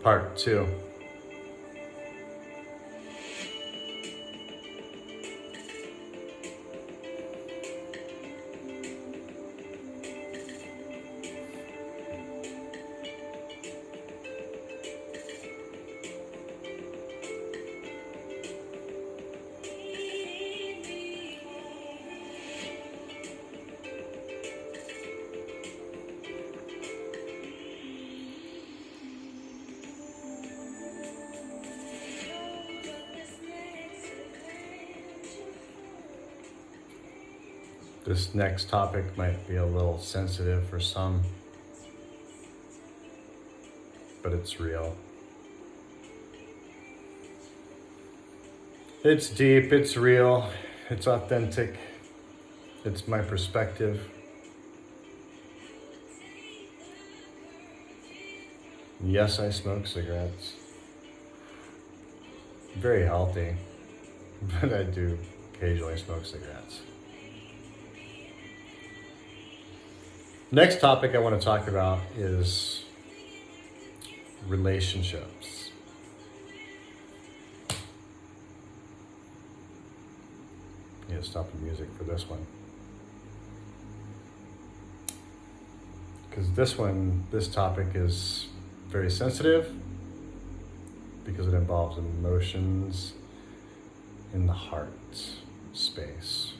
Part 2. This next topic might be a little sensitive for some, but it's real. It's deep, it's real, it's authentic, it's my perspective. Yes, I smoke cigarettes. Very healthy, but I do occasionally smoke cigarettes. Next topic I want to talk about is relationships. Need to stop the music for this one. Because this topic is very sensitive because it involves emotions in the heart space.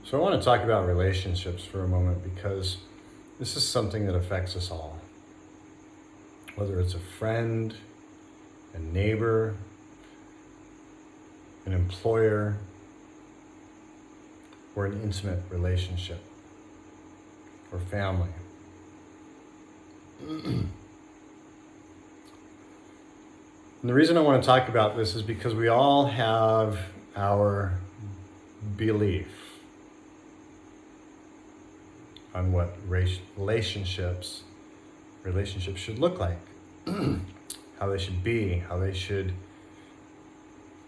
So I want to talk about relationships for a moment because this is something that affects us all. Whether it's a friend, a neighbor, an employer, or an intimate relationship, or family. And the reason I want to talk about this is because we all have our belief on what relationships should look like, how they should be, how they should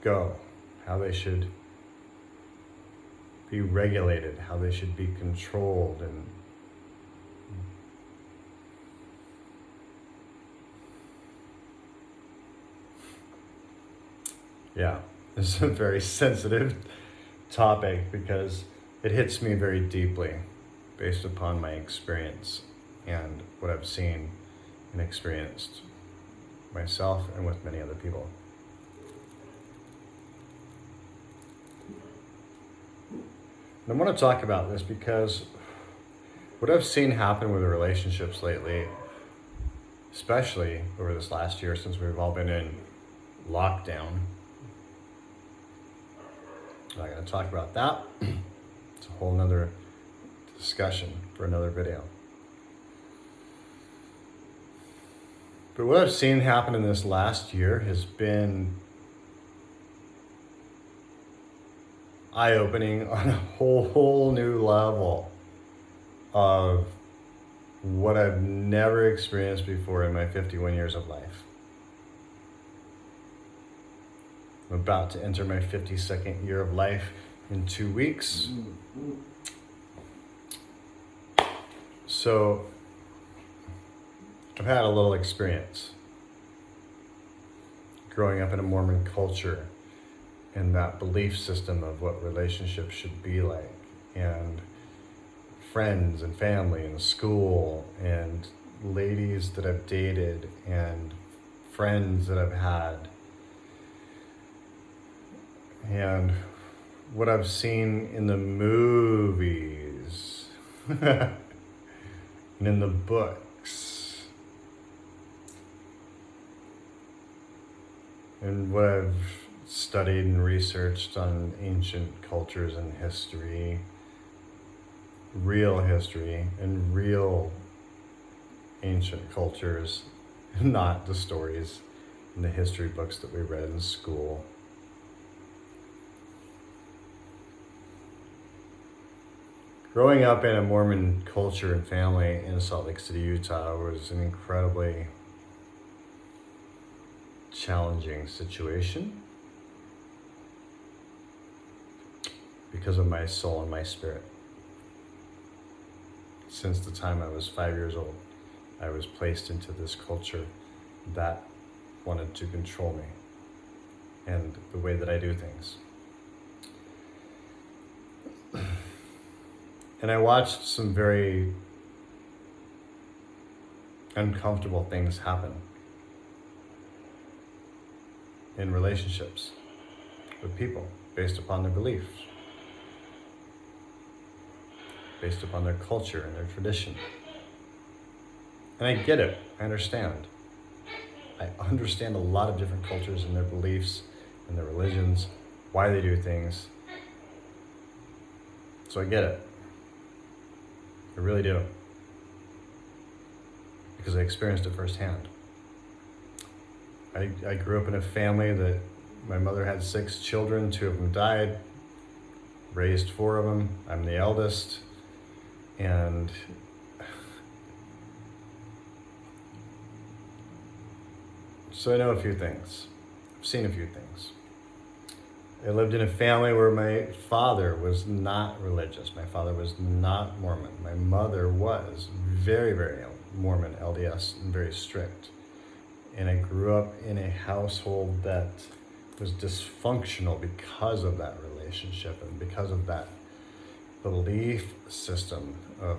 go, how they should be regulated, how they should be controlled, and yeah, this is a very sensitive topic because it hits me very deeply based upon my experience and what I've seen and experienced myself and with many other people. And I want to talk about this because what I've seen happen with the relationships lately, especially over this last year since we've all been in lockdown, I'm not going to talk about that. It's a whole nother discussion for another video. But what I've seen happen in this last year has been eye-opening on a whole new level of what I've never experienced before in my 51 years of life. I'm about to enter my 52nd year of life in 2 weeks. So I've had a little experience growing up in a Mormon culture and that belief system of what relationships should be like, and friends and family and school and ladies that I've dated and friends that I've had, and what I've seen in the movies and in the books, and what I've studied and researched on ancient cultures and history, real history and real ancient cultures, not the stories in the history books that we read in school. Growing up in a Mormon culture and family in Salt Lake City, Utah was an incredibly challenging situation. because of my soul and my spirit. Since the time I was 5 years old, I was placed into this culture that wanted to control me and the way that I do things. And I watched some very uncomfortable things happen in relationships with people based upon their beliefs, based upon their culture and their tradition. And I get it, I understand. I understand a lot of different cultures and their beliefs and their religions, why they do things. So I get it. I really do. Because I experienced it firsthand. I grew up in a family that my mother had 6 children, 2 of them died, raised 4 of them. I'm the eldest. And so I know a few things. I've seen a few things. I lived in a family where my father was not religious. My father was not Mormon. My mother was very, very Mormon, LDS, and very strict. And I grew up in a household that was dysfunctional because of that relationship and because of that belief system of,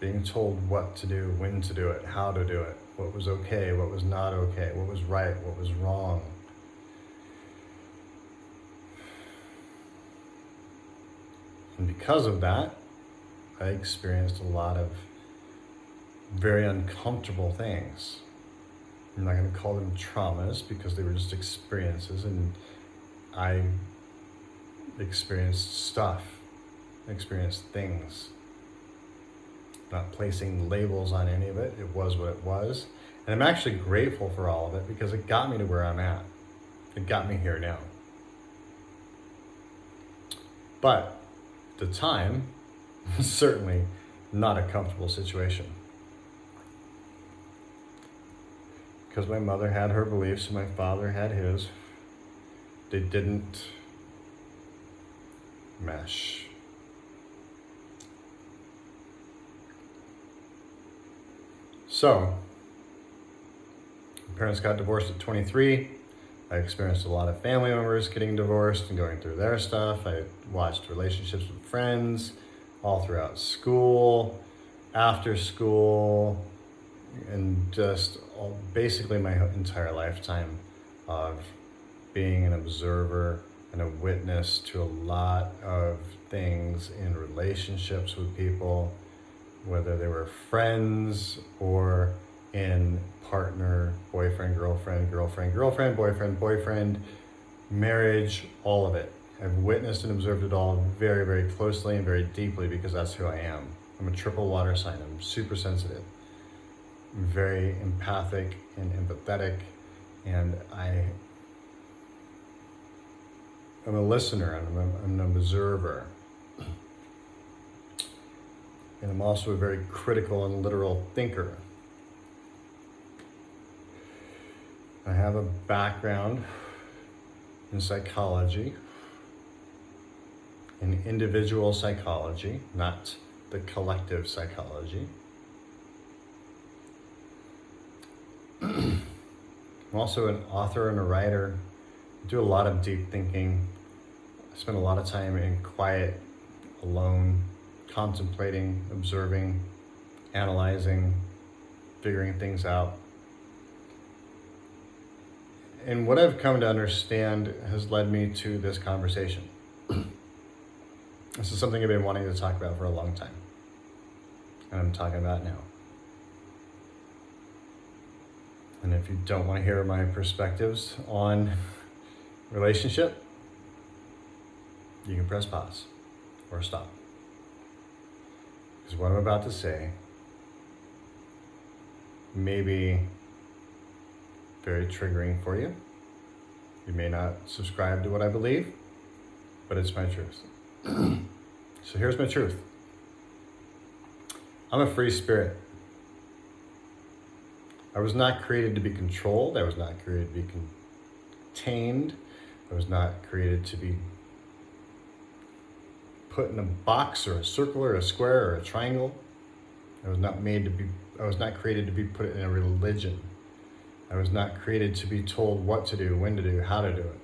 being told what to do, when to do it, how to do it, what was okay, what was not okay, what was right, what was wrong. And because of that, I experienced a lot of very uncomfortable things. I'm not going to call them traumas because they were just experiences, and I experienced stuff, experienced things. Not placing labels on any of it. It was what it was. And I'm actually grateful for all of it because it got me to where I'm at. It got me here now. But at the time, certainly not a comfortable situation. Because my mother had her beliefs and my father had his. They didn't mesh. So, my parents got divorced at 23. I experienced a lot of family members getting divorced and going through their stuff. I watched relationships with friends all throughout school, after school, and just basically my entire lifetime of being an observer and a witness to a lot of things in relationships with people, whether they were friends or in partner, boyfriend, girlfriend, girlfriend, girlfriend, boyfriend, boyfriend, marriage, all of it. I've witnessed and observed it all very, very closely and very deeply because that's who I am. I'm a triple water sign. I'm super sensitive. I'm very empathic and empathetic, and I'm a listener, I'm an observer. And I'm also a very critical and literal thinker. I have a background in psychology, in individual psychology, not the collective psychology. I'm also an author and a writer. I do a lot of deep thinking. I spend a lot of time in quiet, alone, contemplating, observing, analyzing, figuring things out. And what I've come to understand has led me to this conversation. This is something I've been wanting to talk about for a long time. And I'm talking about now. And if you don't want to hear my perspectives on relationship, you can press pause or stop. Because what I'm about to say may be very triggering for you. You may not subscribe to what I believe, but it's my truth. So here's my truth. I'm a free spirit. I was not created to be controlled. I was not created to be contained. I was not created to be put in a box or a circle or a square or a triangle. I was not created to be put in a religion. I was not created to be told what to do, when to do, how to do it.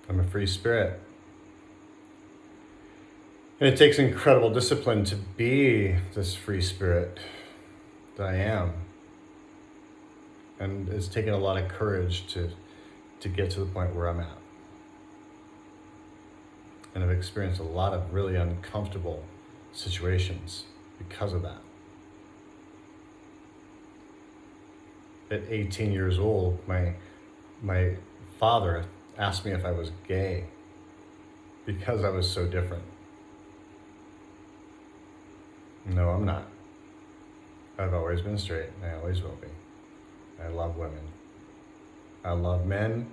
I'm a free spirit. And it takes incredible discipline to be this free spirit that I am. And it's taken a lot of courage to get to the point where I'm at. And I've experienced a lot of really uncomfortable situations because of that. At 18 years old, my father asked me if I was gay because I was so different. No, I'm not. I've always been straight, and I always will be. I love women. I love men,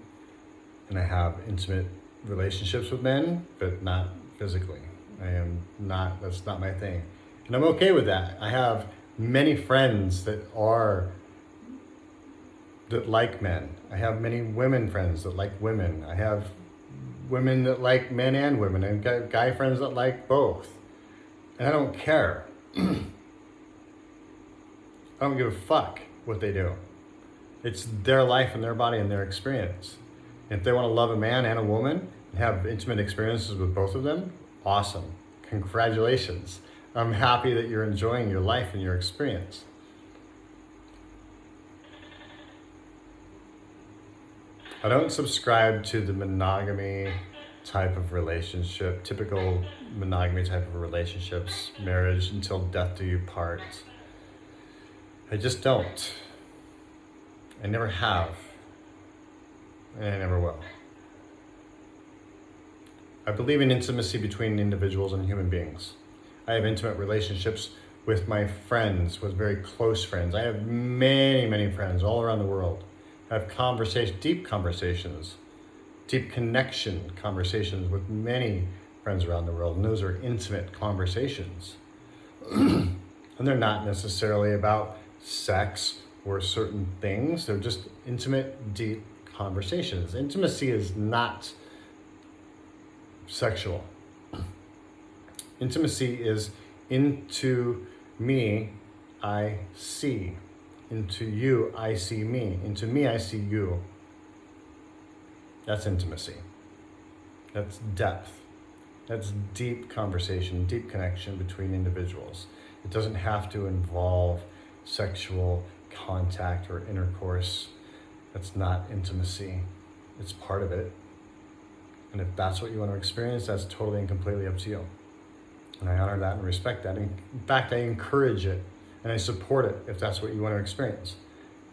and I have intimate relationships with men, but not physically. That's not my thing. And I'm okay with that. I have many friends that like men. I have many women friends that like women. I have women that like men and women, and guy friends that like both. And I don't care. I don't give a fuck what they do. It's their life and their body and their experience. And if they want to love a man and a woman and have intimate experiences with both of them, awesome. Congratulations. I'm happy that you're enjoying your life and your experience. I don't subscribe to the monogamy type of relationship, typical monogamy type of relationships, marriage until death do you part. I just don't. I never have. And I never will. I believe in intimacy between individuals and human beings. I have intimate relationships with my friends, with very close friends. I have many, many friends all around the world. I have deep conversations, deep connection conversations with many friends around the world. And those are intimate conversations. And they're not necessarily about sex or certain things. They're just intimate, deep conversations. Intimacy is not sexual. Intimacy is into me, I see. Into you, I see me. Into me, I see you. That's intimacy. That's depth. That's deep conversation, deep connection between individuals. It doesn't have to involve sexual contact or intercourse. That's not intimacy. It's part of it. And if that's what you want to experience, that's totally and completely up to you. And I honor that and respect that. In fact, I encourage it and I support it if that's what you want to experience.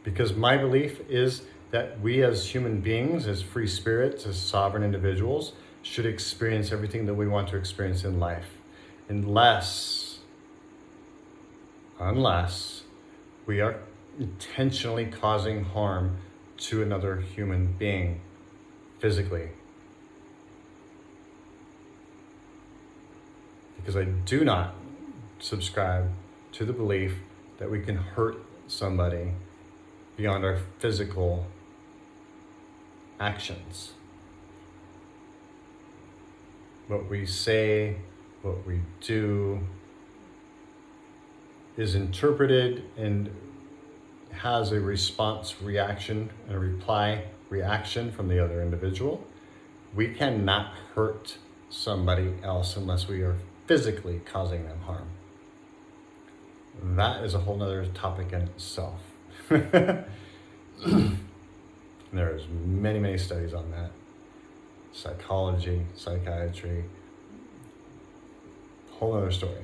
Because my belief is that we as human beings, as free spirits, as sovereign individuals, should experience everything that we want to experience in life. Unless we are intentionally causing harm to another human being physically. Because I do not subscribe to the belief that we can hurt somebody beyond our physical actions. What we say, what we do, is interpreted and has a response reaction and a reply reaction from the other individual. We cannot hurt somebody else unless we are physically causing them harm. That is a whole nother topic in itself. There's many, many studies on that. Psychology, psychiatry, whole other story.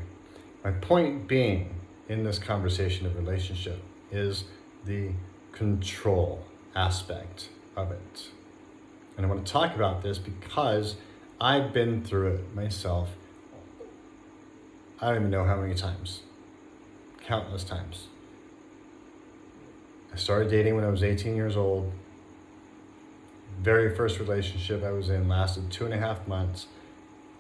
My point being in this conversation of relationship is the control aspect of it. And I want to talk about this because I've been through it myself. I don't even know how many times. Countless times. I started dating when I was 18 years old. Very first relationship I was in lasted 2.5 months.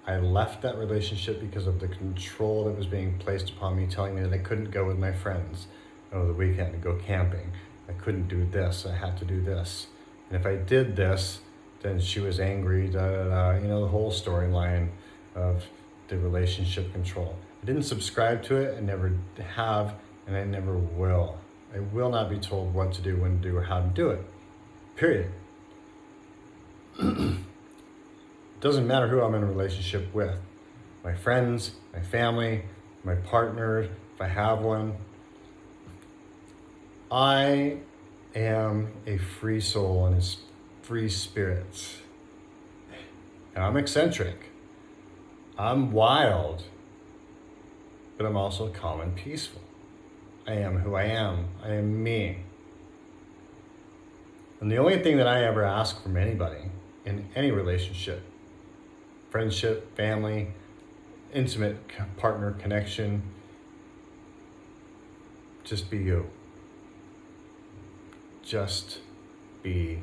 I left that relationship because of the control that was being placed upon me, telling me that I couldn't go with my friends over the weekend and go camping. I couldn't do this, I had to do this. And if I did this, then she was angry, the whole storyline of the relationship control. I didn't subscribe to it, I never have, and I never will. I will not be told what to do, when to do, or how to do it. Period. Doesn't matter who I'm in a relationship with. My friends, my family, my partner, if I have one. I am a free soul and a free spirit. And I'm eccentric. I'm wild. But I'm also calm and peaceful. I am who I am. I am me. And the only thing that I ever ask from anybody in any relationship, friendship, family, intimate partner connection, just be you. Just be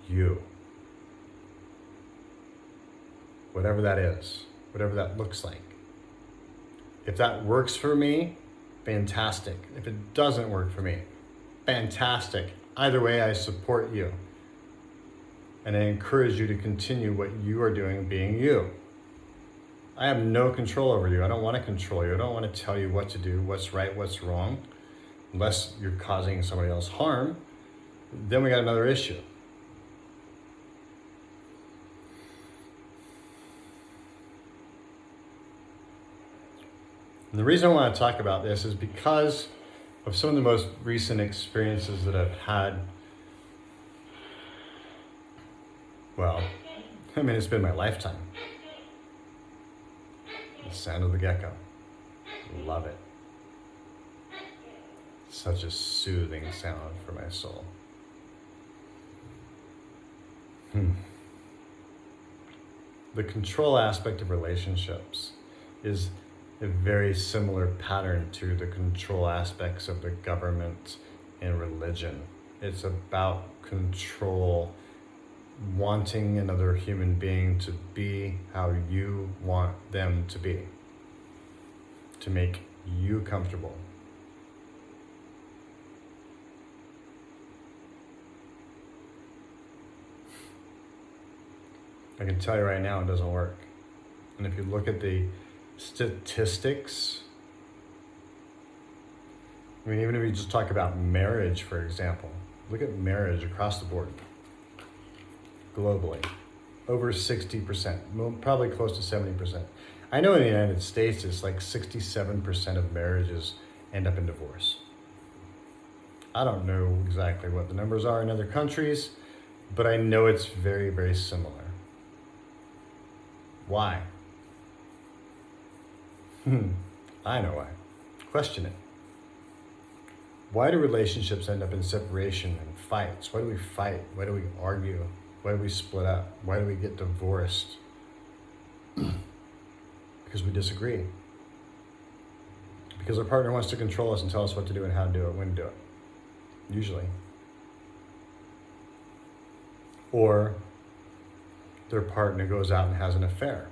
you. Whatever that is, whatever that looks like. If that works for me, fantastic. If it doesn't work for me, fantastic. Either way, I support you. And I encourage you to continue what you are doing, being you. I have no control over you. I don't want to control you. I don't want to tell you what to do, what's right, what's wrong, unless you're causing somebody else harm. Then we got another issue. And the reason I want to talk about this is because of some of the most recent experiences that I've had. Well, it's been my lifetime. The sound of the gecko. Love it. Such a soothing sound for my soul. The control aspect of relationships is a very similar pattern to the control aspects of the government and religion. It's about control, wanting another human being to be how you want them to be, to make you comfortable. I can tell you right now, it doesn't work. And if you look at the statistics, even if you just talk about marriage, for example, look at marriage across the board, globally, over 60%, probably close to 70%. I know in the United States, it's like 67% of marriages end up in divorce. I don't know exactly what the numbers are in other countries, but I know it's very, very similar. Why? I know why. Question it. Why do relationships end up in separation and fights? Why do we fight? Why do we argue? Why do we split up? Why do we get divorced? Because we disagree. Because our partner wants to control us and tell us what to do and how to do it, when to do it. Usually. Or their partner goes out and has an affair.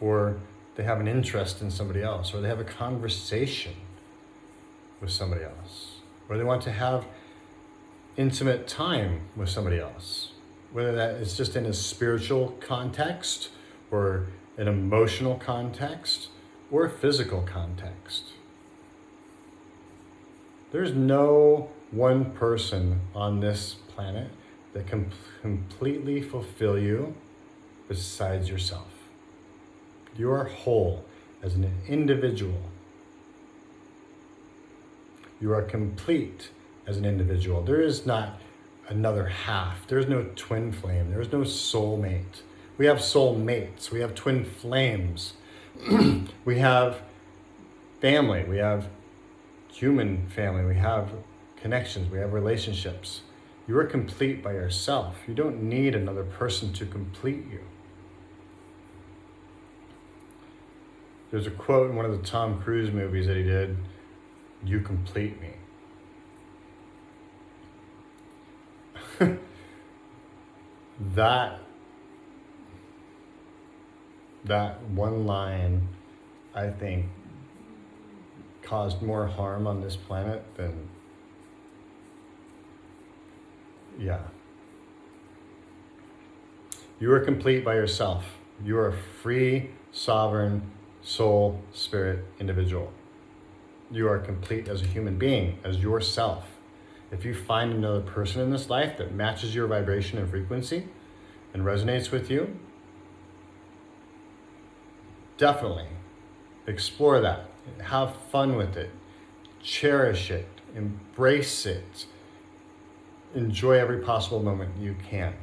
Or they have an interest in somebody else, or they have a conversation with somebody else, or they want to have intimate time with somebody else, whether that is just in a spiritual context, or an emotional context, or a physical context. There's no one person on this planet that can completely fulfill you besides yourself. You are whole as an individual. You are complete as an individual. There is not another half. There is no twin flame. There is no soulmate. We have soulmates. We have twin flames. We have family. We have human family. We have connections. We have relationships. You are complete by yourself. You don't need another person to complete you. There's a quote in one of the Tom Cruise movies that he did, "You complete me." That That one line, I think, caused more harm on this planet than, yeah. You are complete by yourself. You are a free, sovereign, soul, spirit individual. You are complete as a human being, as yourself. If you find another person in this life that matches your vibration and frequency and resonates with you, definitely explore that. Have fun with it. Cherish it. Embrace it. Enjoy every possible moment you can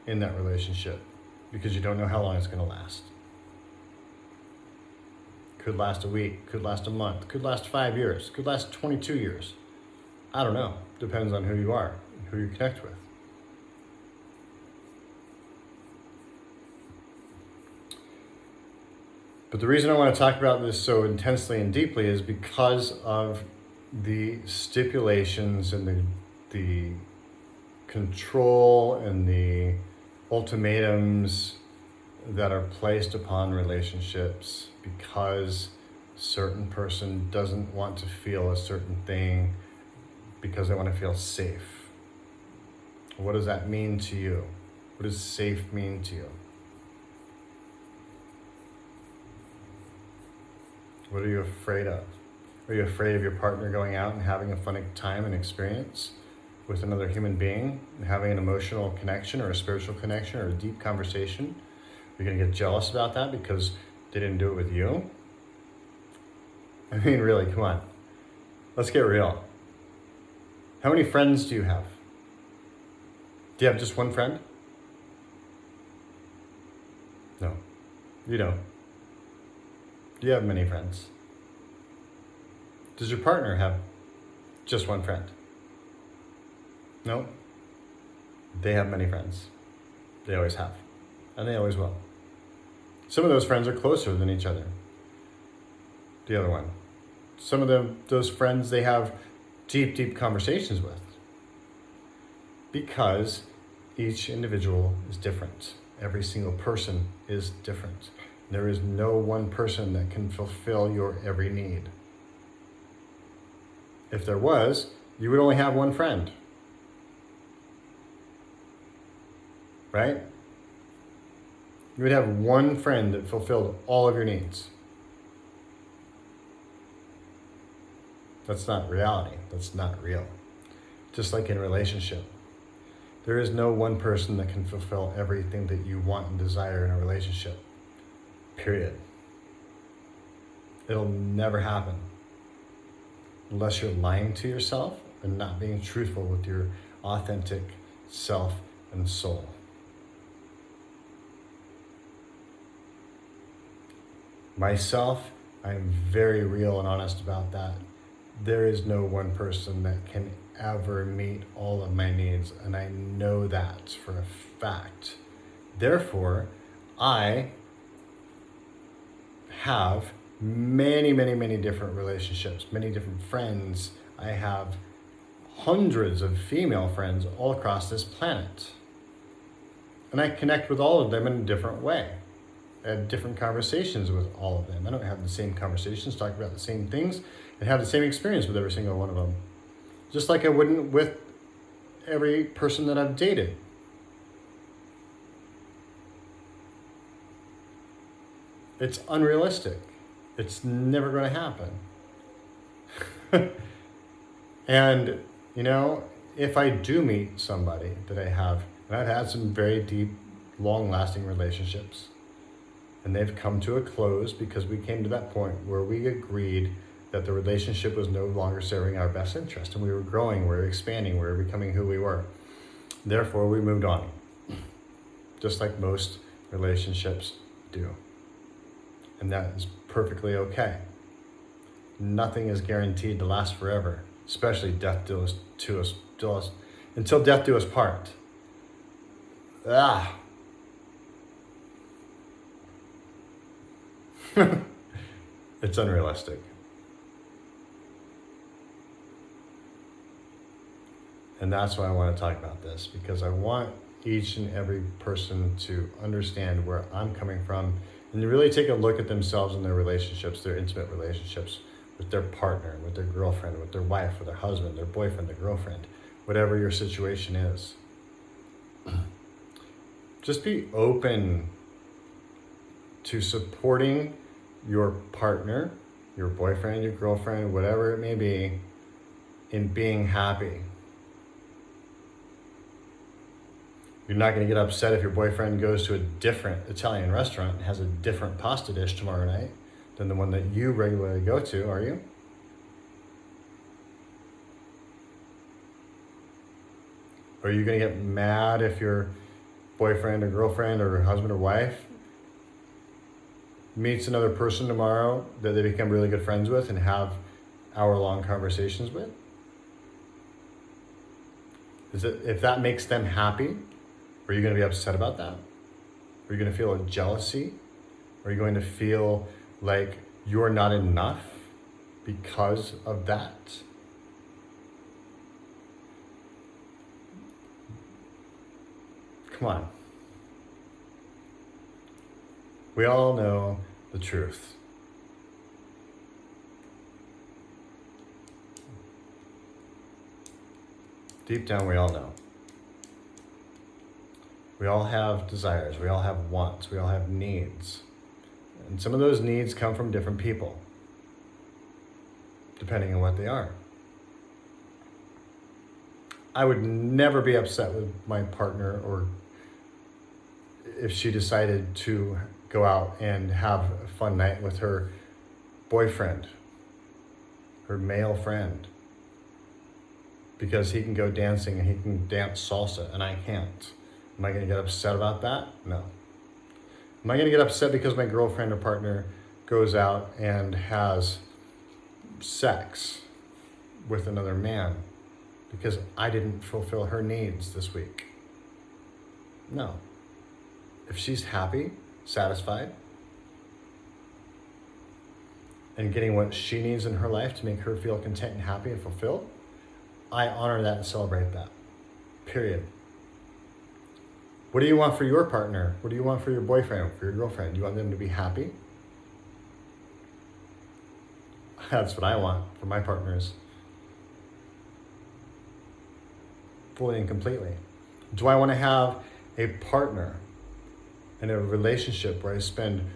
in that relationship, because you don't know how long it's going to last. Could last a week, could last a month, could last 5 years, could last 22 years. I don't know. Depends on who you are, who you connect with. But the reason I want to talk about this so intensely and deeply is because of the stipulations and the control and the ultimatums that are placed upon relationships because a certain person doesn't want to feel a certain thing because they want to feel safe. What does that mean to you? What does safe mean to you? What are you afraid of? Are you afraid of your partner going out and having a fun time and experience with another human being and having an emotional connection or a spiritual connection or a deep conversation? Are you going to get jealous about that because they didn't do it with you? I mean, really, come on. Let's get real. How many friends do you have? Do you have just one friend? No, you don't. Do you have many friends? Does your partner have just one friend? No. They have many friends. They always have. And they always will. Some of those friends are closer than each other. The other one. Some of those friends they have deep, deep conversations with. Because each individual is different. Every single person is different. There is no one person that can fulfill your every need. If there was, you would only have one friend. Right? You would have one friend that fulfilled all of your needs. That's not reality. That's not real. Just like in a relationship. There is no one person that can fulfill everything that you want and desire in a relationship. Period. It'll never happen. Unless you're lying to yourself and not being truthful with your authentic self and soul. Myself, I'm very real and honest about that. There is no one person that can ever meet all of my needs, and I know that for a fact. Therefore, I have many, many, many different relationships, many different friends. I have hundreds of female friends all across this planet. And I connect with all of them in a different way. I have different conversations with all of them. I don't have the same conversations, talk about the same things, and have the same experience with every single one of them. Just like I wouldn't with every person that I've dated. It's unrealistic. It's never going to happen. And, you know, if I do meet somebody that I have, and I've had some very deep, long-lasting relationships, and they've come to a close because we came to that point where we agreed that the relationship was no longer serving our best interest, and we were growing, we were expanding, we were becoming who we were. Therefore, we moved on, just like most relationships do. And that is perfectly okay. Nothing is guaranteed to last forever, especially death do us until death do us part. It's unrealistic. And that's why I want to talk about this, because I want each and every person to understand where I'm coming from and to really take a look at themselves and their relationships, their intimate relationships with their partner, with their girlfriend, with their wife, with their husband, their boyfriend, their girlfriend, whatever your situation is. Just be open to supporting your partner, your boyfriend, your girlfriend, whatever it may be, in being happy. You're not going to get upset if your boyfriend goes to a different Italian restaurant and has a different pasta dish tomorrow night than the one that you regularly go to, are you? Are you going to get mad if your boyfriend or girlfriend or husband or wife meets another person tomorrow that they become really good friends with and have hour-long conversations with? If that makes them happy, are you going to be upset about that? Are you going to feel a jealousy? Are you going to feel like you're not enough because of that? Come on. We all know the truth. Deep down, we all know. We all have desires. We all have wants. We all have needs. And some of those needs come from different people, depending on what they are. I would never be upset with my partner or if she decided to go out and have a fun night with her boyfriend, her male friend, because he can go dancing and he can dance salsa and I can't. Am I going to get upset about that? No. Am I going to get upset because my girlfriend or partner goes out and has sex with another man because I didn't fulfill her needs this week? No. If she's happy, satisfied, and getting what she needs in her life to make her feel content and happy and fulfilled, I honor that and celebrate that. Period. What do you want for your partner? What do you want for your boyfriend, for your girlfriend? Do you want them to be happy? That's what I want for my partners. Fully and completely. Do I want to have a partner in a relationship where I spend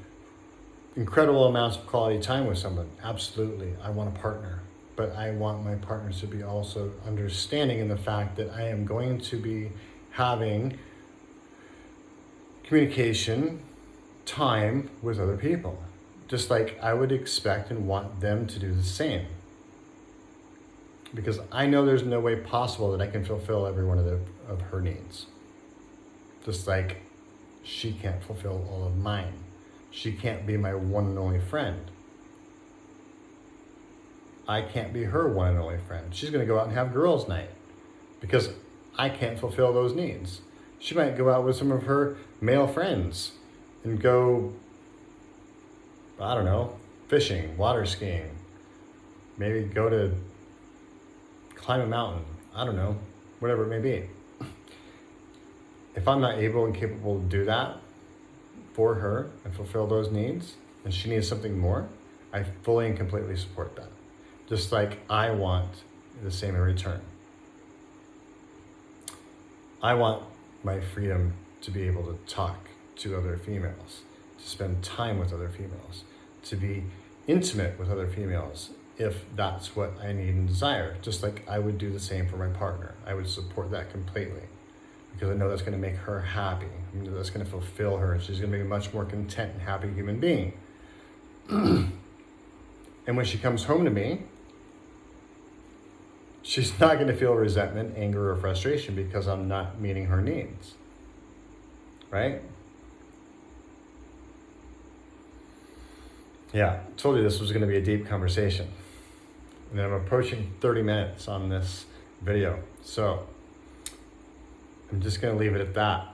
incredible amounts of quality time with someone? Absolutely. I want a partner. But I want my partners to be also understanding in the fact that I am going to be having communication time with other people. Just like I would expect and want them to do the same. Because I know there's no way possible that I can fulfill every one of her needs. Just like she can't fulfill all of mine. She can't be my one and only friend. I can't be her one and only friend. She's going to go out and have girls' night because I can't fulfill those needs. She might go out with some of her male friends and go, I don't know, fishing, water skiing, maybe go to climb a mountain, I don't know, whatever it may be. If I'm not able and capable to do that for her and fulfill those needs, and she needs something more, I fully and completely support that. Just like I want the same in return. I want my freedom to be able to talk to other females, to spend time with other females, to be intimate with other females if that's what I need and desire. Just like I would do the same for my partner. I would support that completely because I know that's going to make her happy. I know that's going to fulfill her and she's going to be a much more content and happy human being. And when she comes home to me, she's not going to feel resentment, anger, or frustration because I'm not meeting her needs. Right? Yeah, I told you this was going to be a deep conversation. And I'm approaching 30 minutes on this video. So I'm just going to leave it at that.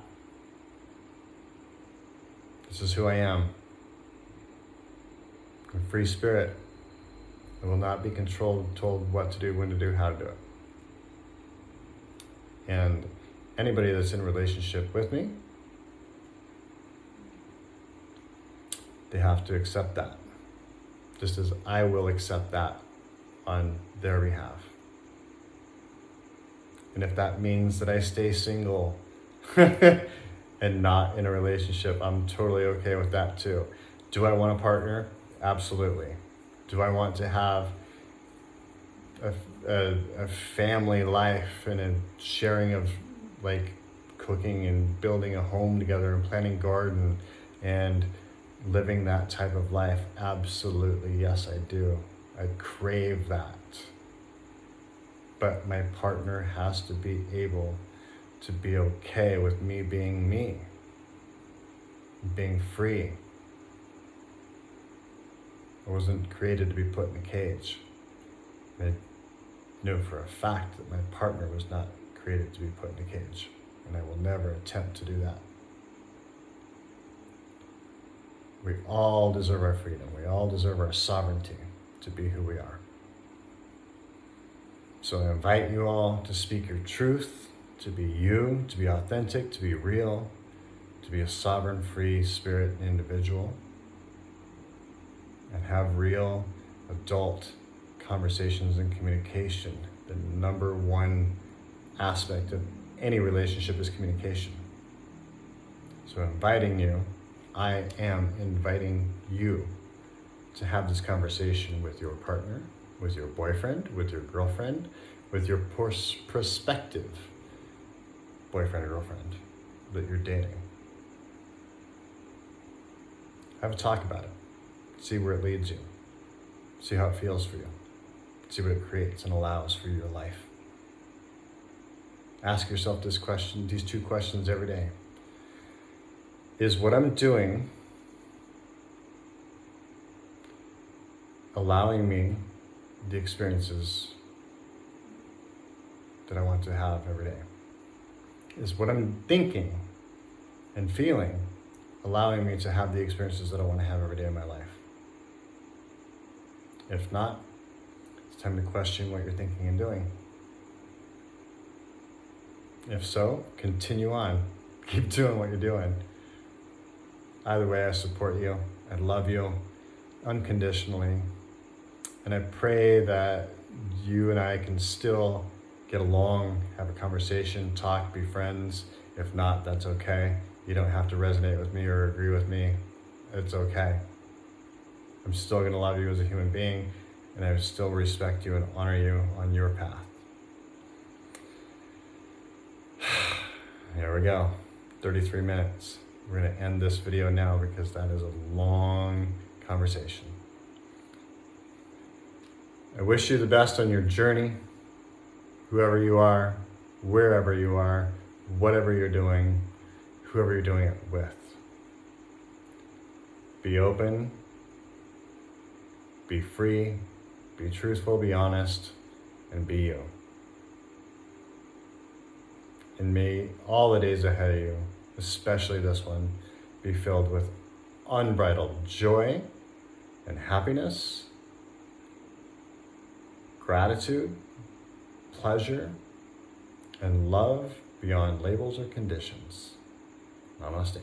This is who I am. I'm a free spirit. I will not be controlled, told what to do, when to do, how to do it. And anybody that's in a relationship with me, they have to accept that, just as I will accept that on their behalf. And if that means that I stay single and not in a relationship, I'm totally okay with that too. Do I want a partner? Absolutely. Do I want to have a family life and a sharing of like cooking and building a home together and planting garden and living that type of life? Absolutely, yes, I do. I crave that. But my partner has to be able to be okay with me being me, being free. I wasn't created to be put in a cage. I knew for a fact that my partner was not created to be put in a cage, and I will never attempt to do that. We all deserve our freedom. We all deserve our sovereignty to be who we are. So I invite you all to speak your truth, to be you, to be authentic, to be real, to be a sovereign, free spirit and individual, and have real adult conversations and communication. The number one aspect of any relationship is communication. So I am inviting you to have this conversation with your partner, with your boyfriend, with your girlfriend, with your prospective boyfriend or girlfriend that you're dating. Have a talk about it. See where it leads you. See how it feels for you. See what it creates and allows for your life. Ask yourself these two questions every day. Is what I'm doing allowing me the experiences that I want to have every day? Is what I'm thinking and feeling allowing me to have the experiences that I want to have every day in my life? If not, it's time to question what you're thinking and doing. If so, continue on. Keep doing what you're doing. Either way, I support you. I love you unconditionally. And I pray that you and I can still get along, have a conversation, talk, be friends. If not, that's okay. You don't have to resonate with me or agree with me. It's okay. I'm still going to love you as a human being, and I still respect you and honor you on your path. Here we go. 33 minutes. We're going to end this video now because that is a long conversation. I wish you the best on your journey, whoever you are, wherever you are, whatever you're doing, whoever you're doing it with. Be open, be free, be truthful, be honest, and be you. And may all the days ahead of you, especially this one, be filled with unbridled joy and happiness, gratitude, pleasure, and love beyond labels or conditions. Namaste.